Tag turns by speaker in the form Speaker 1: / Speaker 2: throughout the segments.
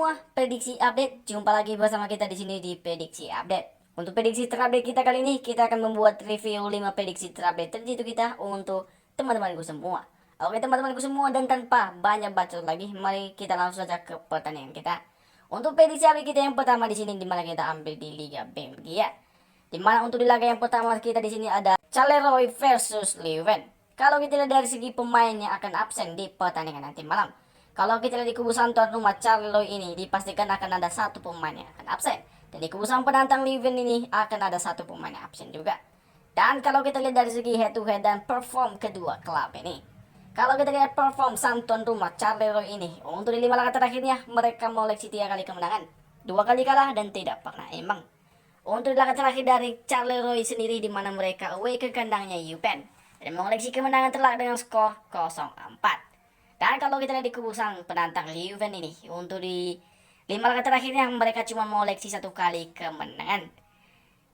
Speaker 1: semua, prediksi update. Jumpa lagi bersama kita di sini di prediksi update. Untuk prediksi terupdate kita kali ini, kita akan membuat review 5 prediksi terupdate terjitu kita untuk teman-temanku semua. Oke teman-temanku semua, dan tanpa banyak bacot lagi, mari kita langsung saja ke pertandingan kita. Untuk prediksi update kita yang pertama di sini, dimana kita ambil di Liga Belgia. Dimana untuk di laga yang pertama kita di sini ada Charleroi versus Leuven. Kalau kita lihat dari segi pemain yang akan absen di pertandingan nanti malam, kalau kita lihat di kubu tuan rumah Charleroi ini, dipastikan akan ada satu pemain yang akan absen. Dan di kubu penantang Leuven ini akan ada satu pemain yang absen juga. Dan kalau kita lihat dari segi head to head dan perform kedua klub ini, kalau kita lihat perform tuan rumah Charleroi ini, untuk di 5 laga terakhirnya mereka mengoleksi 3 kali kemenangan, 2 kali kalah dan tidak pernah imbang. Untuk di laga terakhir dari Charleroi sendiri, di mana mereka away ke kandangnya Eupen dan mengoleksi kemenangan telak dengan skor 0-4. Dan kalau kita lihat di kubu sang penantang Leuven ini, untuk di 5 laga terakhirnya mereka cuma mengoleksi 1 kali kemenangan.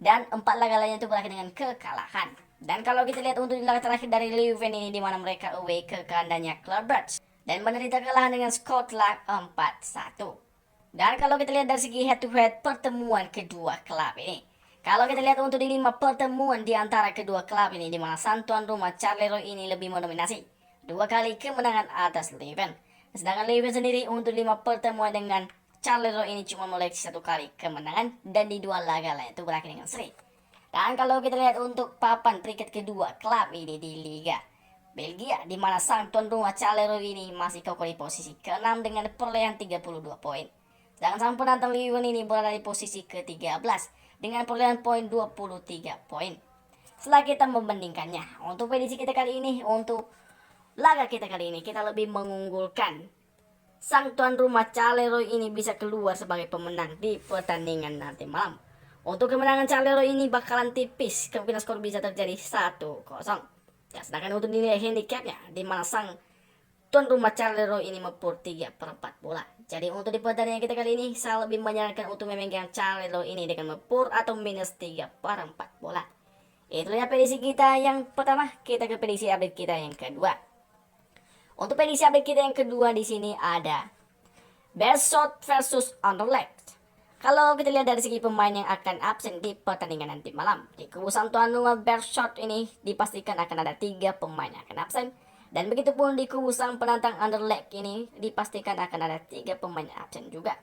Speaker 1: Dan 4 laga lainnya itu berakhir dengan kekalahan. Dan kalau kita lihat untuk di laga terakhir dari Leuven ini, di mana mereka away ke kandangnya Club Brugge dan menderita kekalahan dengan skor telak 4-1. Dan kalau kita lihat dari segi head to head pertemuan kedua klub ini, kalau kita lihat untuk di 5 pertemuan di antara kedua klub ini, di mana tuan rumah Charleroi ini lebih mendominasi 2 kali kemenangan atas Leuven. Sedangkan Leuven sendiri untuk 5 pertemuan dengan Charleroi ini cuma mengoleksi 1 kali kemenangan, dan di 2 laga lain itu berakhir dengan seri. Dan kalau kita lihat untuk papan peringkat kedua klub ini di Liga Belgia, di mana tuan rumah Charleroi ini masih kokoh di posisi ke-6 dengan perolehan 32 poin. Sedangkan sang penantang Leuven ini berada di posisi ke-13 dengan perolehan poin 23 poin. Setelah kita membandingkannya, untuk prediksi kita kali ini, untuk laga kita kali ini, kita lebih mengunggulkan sang tuan rumah Charleroi ini bisa keluar sebagai pemenang di pertandingan nanti malam. Untuk kemenangan Charleroi ini bakalan tipis, kemungkinan skor bisa terjadi 1-0. Ya, sedangkan untuk nilai handicapnya, di mana sang tuan rumah Charleroi ini mepur 3/4 bola. Jadi untuk di pertandingan kita kali ini, saya lebih menyarankan untuk memegang Charleroi ini dengan mepur atau minus 3/4 bola. Itulah prediksi kita yang pertama. Kita ke prediksi update kita yang kedua. Untuk prediksi update kita yang kedua di sini ada Beerschot versus Anderlecht. Kalau kita lihat dari segi pemain yang akan absen di pertandingan nanti malam, di kubu tuan rumah Beerschot ini dipastikan akan ada 3 pemain yang akan absen. Dan begitu pun di kubu sang penantang Anderlecht ini dipastikan akan ada 3 pemain yang absen juga.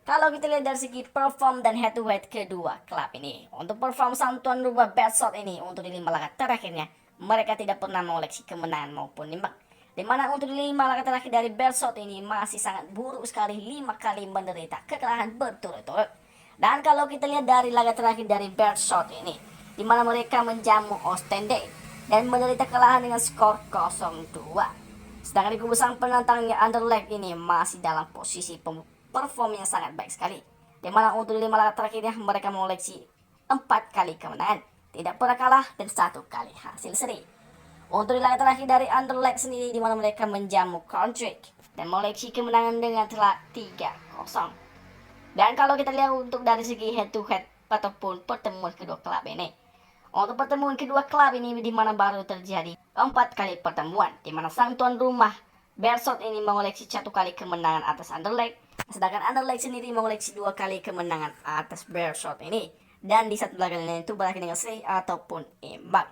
Speaker 1: Kalau kita lihat dari segi perform dan head to head kedua klub ini, untuk perform tuan rumah Beerschot ini untuk di 5 laga terakhirnya, mereka tidak pernah mengoleksi kemenangan maupun imbang. Dimana untuk 5 laga terakhir dari Beerschot ini masih sangat buruk sekali, 5 kali menderita kekalahan berturut-turut. Dan kalau kita lihat dari laga terakhir dari Beerschot ini, dimana mereka menjamu Oostende dan menderita kekalahan dengan skor 0-2. Sedangkan di kubu sang penantangnya Anderlecht ini masih dalam posisi perform yang sangat baik sekali, dimana untuk 5 laga terakhirnya mereka mengoleksi 4 kali kemenangan, tidak pernah kalah, dan 1 kali hasil seri. Untuk di laga terakhir dari Anderlecht sendiri, di mana mereka menjamu Kortrijk dan mengoleksi kemenangan dengan telak 3-0. Dan kalau kita lihat untuk dari segi head to head ataupun pertemuan kedua klub ini, untuk pertemuan kedua klub ini di mana baru terjadi 4 kali pertemuan, di mana sang tuan rumah Beerschot ini mengoleksi 1 kali kemenangan atas Anderlecht, sedangkan Anderlecht sendiri mengoleksi 2 kali kemenangan atas Beerschot ini, dan di 1 laga lain itu berakhir dengan seri ataupun imbang.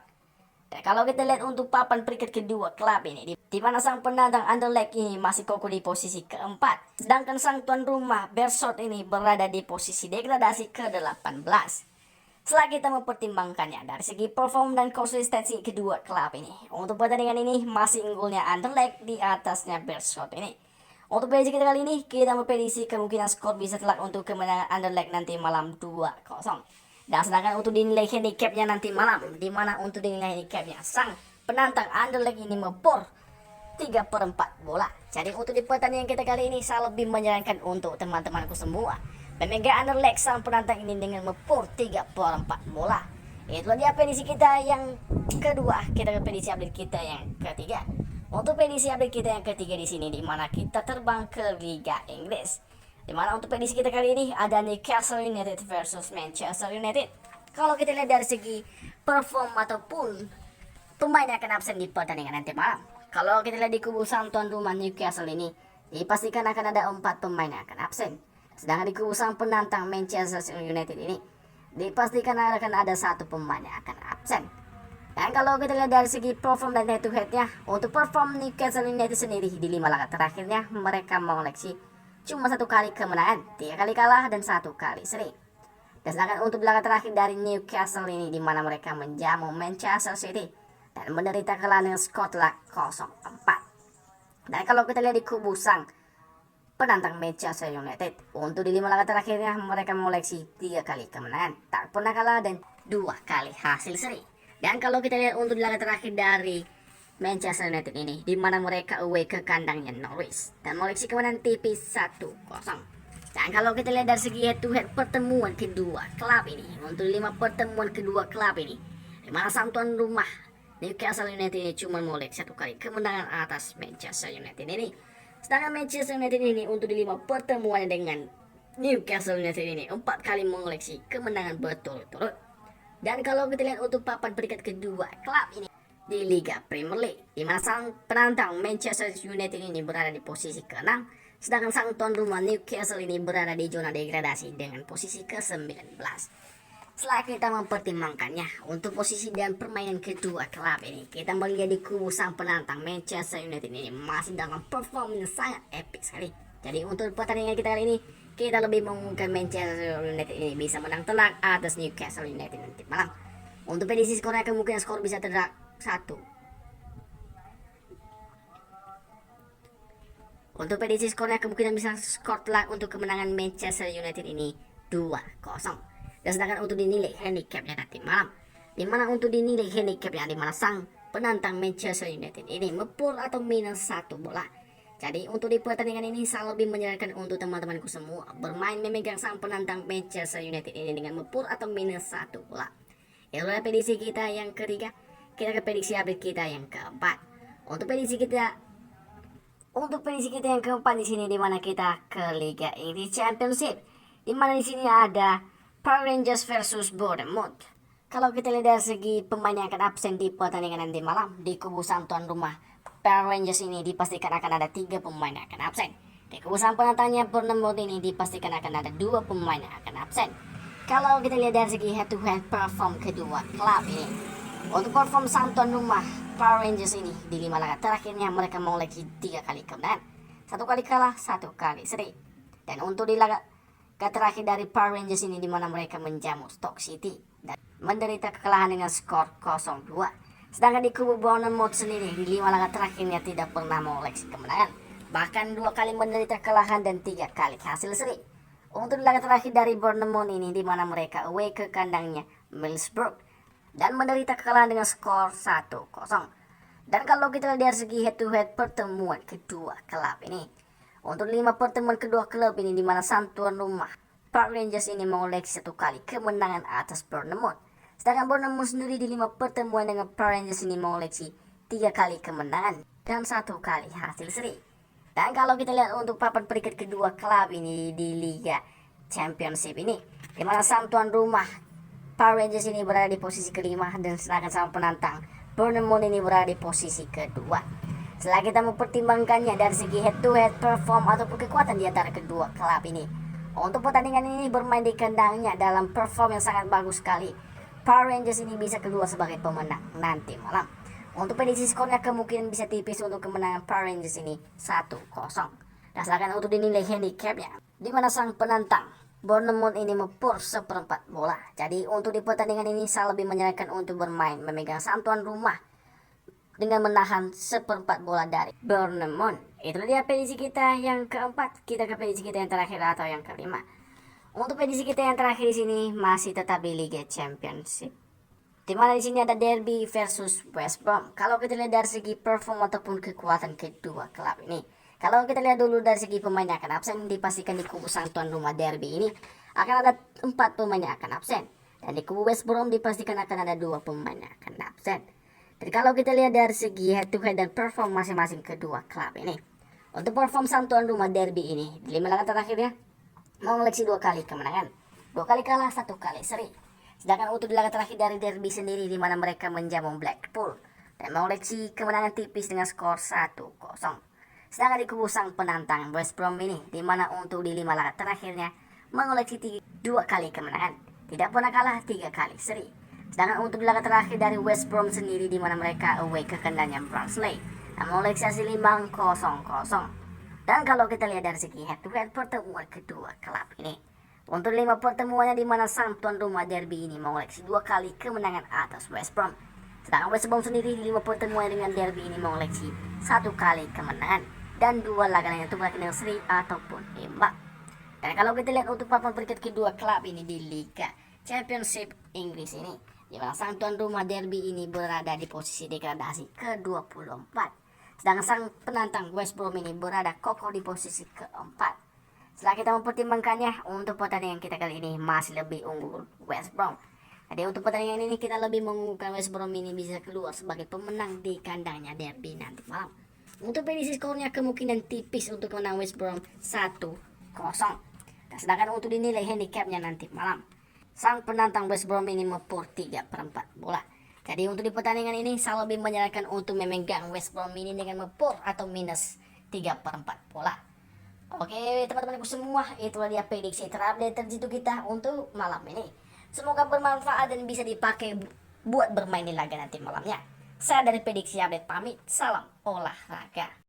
Speaker 1: Dan kalau kita lihat untuk papan peringkat kedua klub ini, di mana sang penantang Anderlecht ini masih kokoh di posisi ke-4, sedangkan sang tuan rumah Beerschot ini berada di posisi degradasi ke-18. Setelah kita mempertimbangkannya dari segi perform dan konsistensi kedua klub ini, untuk pertandingan ini masih unggulnya Anderlecht di atasnya Beerschot ini. Untuk prediksi kita kali ini, kita memprediksi kemungkinan skor bisa telak untuk kemenangan Anderlecht nanti malam 2-0. Dan sedangkan untuk dinilai handicapnya nanti malam, di mana untuk dinilai handicapnya sang penantang Anderlecht ini mepur 3/4 bola. Jadi untuk di pertandingan kita kali ini, saya lebih menyarankan untuk teman-temanku semua memegang Anderlecht sang penantang ini dengan mepur 3/4 bola. Itulah dia prediksi kita yang kedua. Kita ke prediksi update kita yang ketiga. Untuk prediksi update kita yang ketiga di sini, di mana kita terbang ke Liga Inggris. Dimana untuk prediksi kita kali ini ada Newcastle United versus Manchester United. Kalau kita lihat dari segi perform ataupun pemain yang akan absen di pertandingan nanti malam, kalau kita lihat di kubu tuan rumah Newcastle ini, dipastikan akan ada 4 pemain yang akan absen. Sedangkan di kubu sang penantang Manchester United ini dipastikan akan ada satu pemain yang akan absen. Dan kalau kita lihat dari segi perform dan head to headnya, untuk perform Newcastle United sendiri di 5 laga terakhirnya mereka mengoleksi cuma 1 kali kemenangan, 3 kali kalah dan 1 kali seri. Dan sedangkan untuk laga terakhir dari Newcastle ini di mana mereka menjamu Manchester City dan menderita kekalahan dengan skor 0-4. Dan kalau kita lihat di kubu sang penantang Manchester United, untuk di 5 laga terakhirnya mereka mengoleksi 3 kali kemenangan, tak pernah kalah dan 2 kali hasil seri. Dan kalau kita lihat untuk di laga terakhir dari Manchester United ini, di mana mereka away ke kandangnya Norwich dan mengoleksi kemenangan tipis 1-0. Dan kalau kita lihat dari segi head to head pertemuan kedua klub ini, untuk 5 pertemuan kedua klub ini, di mana sang tuan rumah Newcastle United ini cuma mengoleksi 1 kali kemenangan atas Manchester United ini. Sedangkan Manchester United ini untuk di 5 pertemuan dengan Newcastle United ini 4 kali mengoleksi kemenangan berturut-turut. Dan kalau kita lihat untuk papan peringkat kedua klub ini di Liga Premier League, di mana sang penantang Manchester United ini berada di posisi ke-6, sedangkan sang tuan rumah Newcastle ini berada di zona degradasi dengan posisi ke-19. Setelah kita mempertimbangkannya untuk posisi dan permainan kedua klub ini, kita melihat di kubu sang penantang Manchester United ini masih dalam perform yang sangat epic sekali. Jadi untuk pertandingan kita kali ini, kita lebih mengumumkan Manchester United ini bisa menang telak atas Newcastle United nanti malam. Untuk prediksi skornya kemungkinan skor bisa telak 1. Untuk prediksi skornya kemungkinan bisa skor telak untuk kemenangan Manchester United ini 2-0. Dan sedangkan untuk dinilai handicapnya nanti malam, dimana untuk dinilai handicapnya dimana sang penantang Manchester United ini mepur atau minus 1 bola. Jadi untuk di pertandingan ini saya lebih menyarankan untuk teman-temanku semua bermain memegang sang penantang Manchester United ini dengan mepur atau minus 1 bola. Itulah prediksi kita yang ketiga. Kita ke prediksi update kita yang keempat. Untuk prediksi kita yang keempat di sini, di mana kita ke Liga Inggris Championship, di mana di sini ada Power Rangers versus Bournemouth. Kalau kita lihat dari segi pemain yang akan absen di pertandingan nanti malam, di kubu sang tuan rumah Power Rangers ini dipastikan akan ada 3 pemain yang akan absen. Di kubu sang penantangnya Bournemouth ini dipastikan akan ada 2 pemain yang akan absen. Kalau kita lihat dari segi head to head perform kedua klub ini, untuk perform sang tuan rumah Power Rangers ini di 5 laga terakhirnya mereka mengoleksi 3 kali kemenangan, 1 kali kalah, 1 kali seri. Dan untuk di laga terakhir dari Power Rangers ini di mana mereka menjamu Stoke City dan menderita kekalahan dengan skor 0-2. Sedangkan di kubu Bournemouth sendiri di 5 laga terakhirnya tidak pernah mengoleksi kemenangan, bahkan 2 kali menderita kekalahan dan 3 kali hasil seri. Untuk laga terakhir dari Bournemouth ini di mana mereka away ke kandangnya Middlesbrough dan menderita kekalahan dengan skor 1-0. Dan kalau kita lihat dari segi head to head pertemuan kedua klub ini, untuk 5 pertemuan kedua klub ini di mana sang tuan rumah Power Rangers ini mengoleksi 1 kali kemenangan atas Bournemouth. Sedangkan Bournemouth sendiri di 5 pertemuan dengan Power Rangers ini mengoleksi 3 kali kemenangan dan 1 kali hasil seri. Dan kalau kita lihat untuk papan peringkat kedua klub ini di Liga Championship ini, di mana sang tuan rumah Power Rangers ini berada di posisi kelima dan sedangkan sang penantang Bournemouth ini berada di posisi kedua. Setelah kita mempertimbangkannya dari segi head to head perform ataupun kekuatan di antara kedua klub ini, untuk pertandingan ini bermain di kandangnya dalam perform yang sangat bagus sekali, Power Rangers ini bisa keluar sebagai pemenang nanti malam. Untuk prediksi skornya kemungkinan bisa tipis untuk kemenangan Power Rangers ini 1-0. Dan sedangkan untuk dinilai handicapnya, di mana sang penantang Bournemouth ini mepur 1/4 bola. Jadi untuk di pertandingan ini saya lebih menyarankan untuk bermain memegang sang tuan rumah dengan menahan 1/4 bola dari Bournemouth. Itu dia prediksi kita yang keempat. Kita ke prediksi kita yang terakhir atau yang kelima. Untuk prediksi kita yang terakhir di sini masih tetap di Liga Championship, di mana di sini ada Derby versus West Brom. Kalau kita lihat dari segi perform ataupun kekuatan kedua klub ini, kalau kita lihat dulu dari segi pemain yang akan absen, dipastikan di kubu sang tuan rumah Derby ini akan ada 4 pemain yang akan absen. Dan di kubu West Brom dipastikan akan ada 2 pemain yang akan absen. Dan kalau kita lihat dari segi head to head dan perform masing-masing kedua klub ini, untuk perform sang tuan rumah Derby ini di 5 laga terakhirnya mengoleksi 2 kali kemenangan, 2 kali kalah, 1 kali seri. Sedangkan untuk di laga terakhir dari Derby sendiri di mana mereka menjamu Blackpool dan mengoleksi kemenangan tipis dengan skor 1-0. Sedangkan di kubu sang penantang West Brom ini, di mana untuk di 5 laga terakhirnya mengoleksi 2 kali kemenangan, tidak pernah kalah 3 kali seri. Sedangkan untuk di laga terakhir dari West Brom sendiri, di mana mereka away ke kandangnya Barnsley, mengoleksi hasil 5-0. Dan kalau kita lihat dari segi head to head pertemuan kedua klub ini, untuk 5 pertemuannya, di mana sang tuan rumah derby ini mengoleksi 2 kali kemenangan atas West Brom. Sedangkan West Brom sendiri di 5 pertemuan dengan derby ini mengoleksi 1 kali kemenangan dan 2 laga lainnya itu berakhir dengan seri ataupun imbang. Dan kalau kita lihat untuk papan peringkat kedua klub ini di Liga Championship Inggris ini, di mana sang tuan rumah derby ini berada di posisi degradasi ke-24. Sedangkan sang penantang West Brom ini berada kokoh di posisi keempat. Setelah kita mempertimbangkannya, untuk pertandingan kita kali ini masih lebih unggul West Brom. Jadi untuk pertandingan ini kita lebih mengunggulkan West Brom ini bisa keluar sebagai pemenang di kandangnya derby nanti malam. Untuk prediksi skornya kemungkinan tipis untuk menang West Brom 1-0. Dan sedangkan untuk dinilai handicapnya nanti malam, sang penantang West Brom ini mempur 3/4 bola. Jadi untuk di pertandingan ini saya lebih menyarankan untuk memegang West Brom ini dengan mempur atau minus 3/4 bola. Oke teman-temanku semua, itulah dia prediksi terupdate terjitu kita untuk malam ini. Semoga bermanfaat dan bisa dipakai buat bermain di laga nanti malamnya. Saya dari prediksi update pamit, salam olahraga.